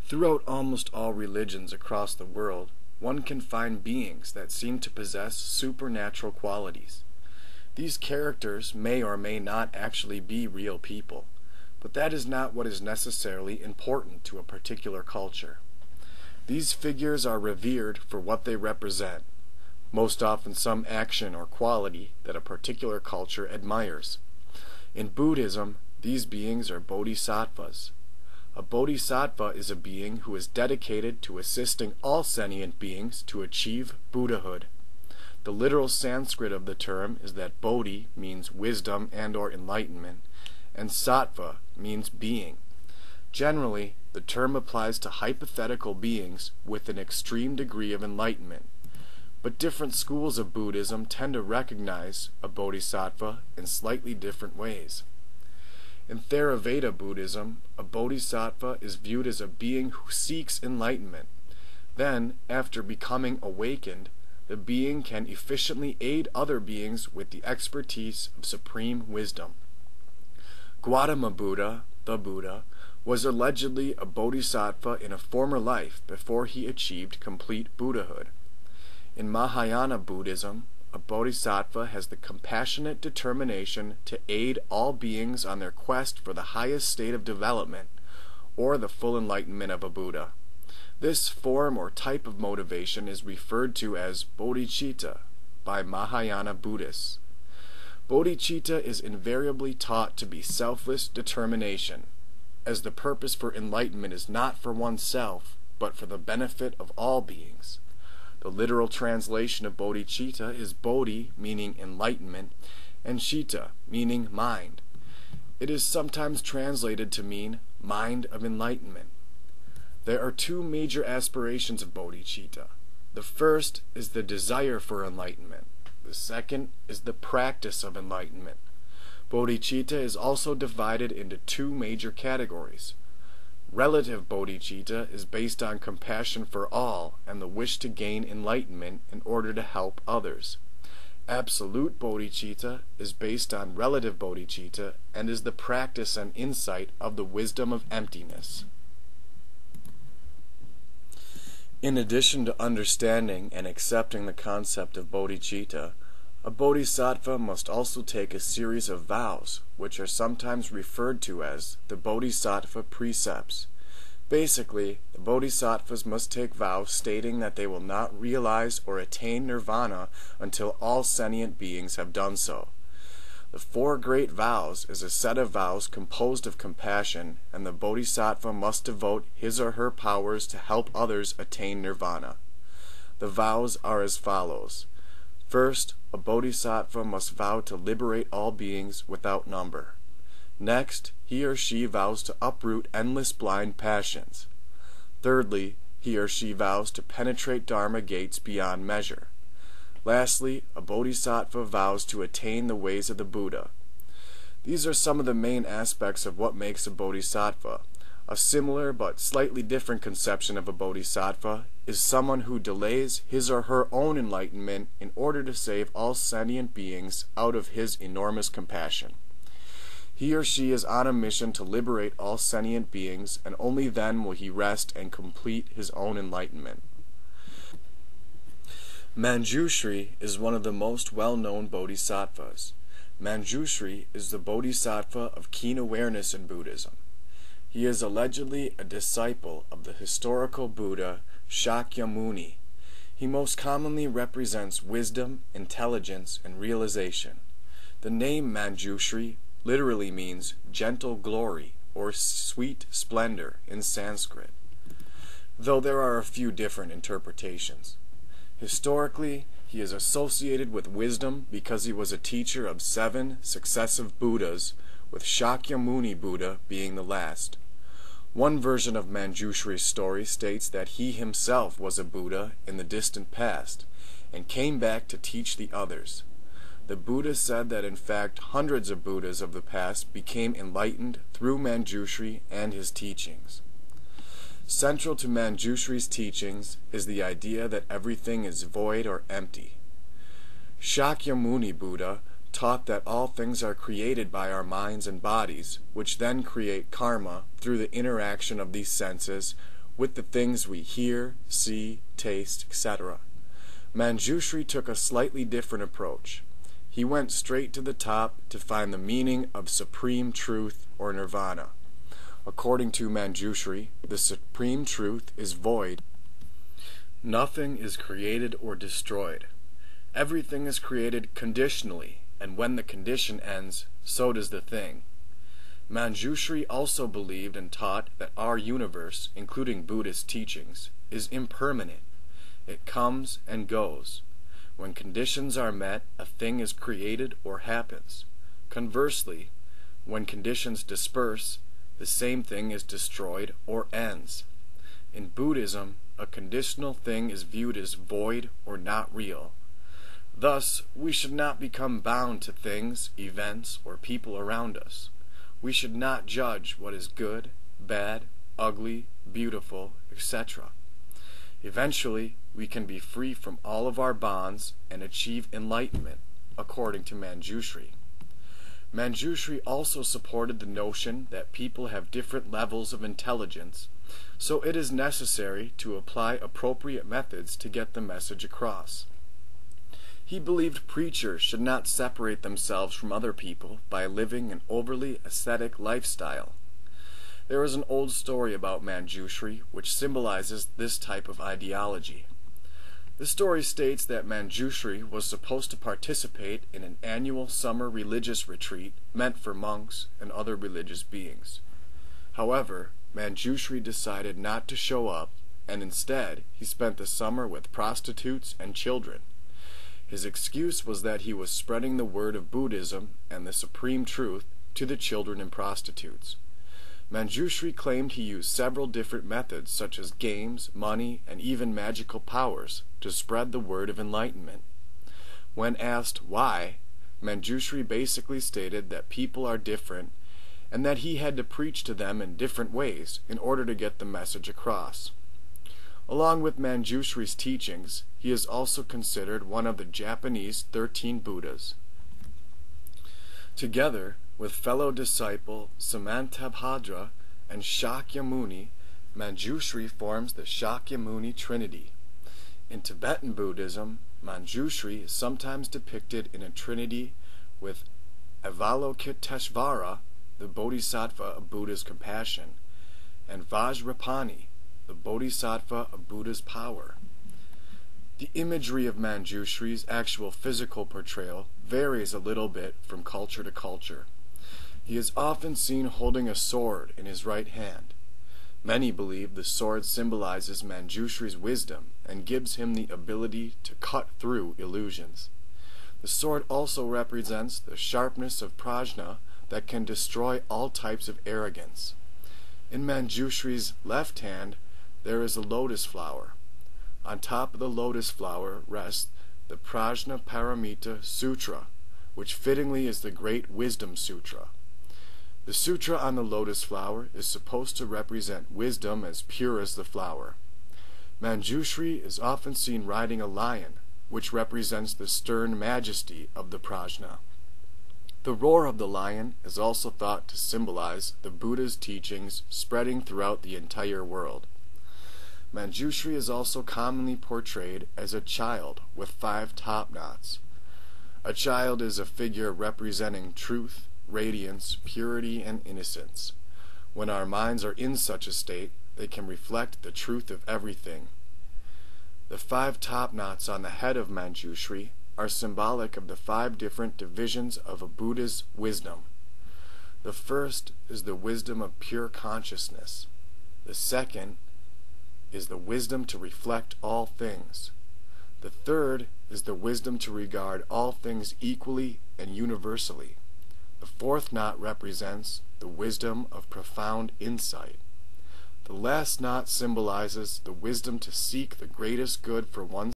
Throughout almost all religions across the world, one can find beings that seem to possess supernatural qualities. These characters may or may not actually be real people, but that is not what is necessarily important to a particular culture. These figures are revered for what they represent, most often some action or quality that a particular culture admires. In Buddhism, these beings are bodhisattvas. A bodhisattva is a being who is dedicated to assisting all sentient beings to achieve Buddhahood. The literal Sanskrit of the term is that bodhi means wisdom and or enlightenment, and sattva means being. Generally, the term applies to hypothetical beings with an extreme degree of enlightenment, but different schools of Buddhism tend to recognize a bodhisattva in slightly different ways. In Theravada Buddhism, a bodhisattva is viewed as a being who seeks enlightenment. Then, after becoming awakened, the being can efficiently aid other beings with the expertise of supreme wisdom. Gautama Buddha, the Buddha, was allegedly a bodhisattva in a former life before he achieved complete Buddhahood. In Mahayana Buddhism, a bodhisattva has the compassionate determination to aid all beings on their quest for the highest state of development, or the full enlightenment of a Buddha. This form or type of motivation is referred to as bodhicitta by Mahayana Buddhists. Bodhicitta is invariably taught to be selfless determination, as the purpose for enlightenment is not for oneself, but for the benefit of all beings. The literal translation of bodhicitta is bodhi, meaning enlightenment, and citta, meaning mind. It is sometimes translated to mean mind of enlightenment. There are two major aspirations of bodhicitta. The first is the desire for enlightenment. The second is the practice of enlightenment. Bodhicitta is also divided into two major categories. Relative bodhicitta is based on compassion for all and the wish to gain enlightenment in order to help others. Absolute bodhicitta is based on relative bodhicitta and is the practice and insight of the wisdom of emptiness. In addition to understanding and accepting the concept of bodhicitta, a bodhisattva must also take a series of vows, which are sometimes referred to as the Bodhisattva Precepts. Basically, the bodhisattvas must take vows stating that they will not realize or attain nirvana until all sentient beings have done so. The Four Great Vows is a set of vows composed of compassion, and the bodhisattva must devote his or her powers to help others attain nirvana. The vows are as follows. First, a bodhisattva must vow to liberate all beings without number. Next, he or she vows to uproot endless blind passions. Thirdly, he or she vows to penetrate Dharma gates beyond measure. Lastly, a bodhisattva vows to attain the ways of the Buddha. These are some of the main aspects of what makes a bodhisattva. A similar but slightly different conception of a bodhisattva is someone who delays his or her own enlightenment in order to save all sentient beings out of his enormous compassion. He or she is on a mission to liberate all sentient beings, and only then will he rest and complete his own enlightenment. Manjusri is one of the most well-known bodhisattvas. Manjusri is the bodhisattva of keen awareness in Buddhism. He is allegedly a disciple of the historical Buddha Shakyamuni. He most commonly represents wisdom, intelligence, and realization. The name Manjusri literally means gentle glory or sweet splendor in Sanskrit, though there are a few different interpretations. Historically, he is associated with wisdom because he was a teacher of 7 successive Buddhas, with Shakyamuni Buddha being the last. One version of Manjusri's story states that he himself was a Buddha in the distant past and came back to teach the others. The Buddha said that in fact hundreds of Buddhas of the past became enlightened through Manjusri and his teachings. Central to Manjusri's teachings is the idea that everything is void or empty. Shakyamuni Buddha taught that all things are created by our minds and bodies, which then create karma through the interaction of these senses with the things we hear, see, taste, etc. Manjusri took a slightly different approach. He went straight to the top to find the meaning of supreme truth or nirvana. According to Manjusri, the supreme truth is void. Nothing is created or destroyed. Everything is created conditionally, and when the condition ends, so does the thing. Manjusri also believed and taught that our universe, including Buddhist teachings, is impermanent. It comes and goes. When conditions are met, a thing is created or happens. Conversely, when conditions disperse, the same thing is destroyed or ends. In Buddhism, a conditional thing is viewed as void or not real. Thus, we should not become bound to things, events, or people around us. We should not judge what is good, bad, ugly, beautiful, etc. Eventually, we can be free from all of our bonds and achieve enlightenment, according to Manjusri. Manjusri also supported the notion that people have different levels of intelligence, so it is necessary to apply appropriate methods to get the message across. He believed preachers should not separate themselves from other people by living an overly ascetic lifestyle. There is an old story about Manjusri which symbolizes this type of ideology. The story states that Manjusri was supposed to participate in an annual summer religious retreat meant for monks and other religious beings. However, Manjusri decided not to show up, and instead he spent the summer with prostitutes and children. His excuse was that he was spreading the word of Buddhism and the supreme truth to the children and prostitutes. Manjusri claimed he used several different methods such as games, money, and even magical powers to spread the word of enlightenment. When asked why, Manjusri basically stated that people are different and that he had to preach to them in different ways in order to get the message across. Along with Manjusri's teachings, he is also considered one of the Japanese 13 Buddhas. Together with fellow disciple Samantabhadra and Shakyamuni, Manjusri forms the Shakyamuni Trinity. In Tibetan Buddhism, Manjusri is sometimes depicted in a trinity with Avalokiteshvara, the Bodhisattva of Buddha's compassion, and Vajrapani, the Bodhisattva of Buddha's power. The imagery of Manjusri's actual physical portrayal varies a little bit from culture to culture. He is often seen holding a sword in his right hand. Many believe the sword symbolizes Manjusri's wisdom and gives him the ability to cut through illusions. The sword also represents the sharpness of prajna that can destroy all types of arrogance. In Manjusri's left hand, there is a lotus flower. On top of the lotus flower rests the Prajna Paramita Sutra, which fittingly is the Great Wisdom Sutra. The sutra on the lotus flower is supposed to represent wisdom as pure as the flower. Manjusri is often seen riding a lion, which represents the stern majesty of the prajna. The roar of the lion is also thought to symbolize the Buddha's teachings spreading throughout the entire world. Manjusri is also commonly portrayed as a child with 5 top knots. A child is a figure representing truth, radiance, purity, and innocence. When our minds are in such a state, they can reflect the truth of everything. The 5 top knots on the head of Manjusri are symbolic of the 5 different divisions of a Buddha's wisdom. The first is the wisdom of pure consciousness. The second is the wisdom to reflect all things. The third is the wisdom to regard all things equally and universally. The 4th knot represents the wisdom of profound insight. The last knot symbolizes the wisdom to seek the greatest good for oneself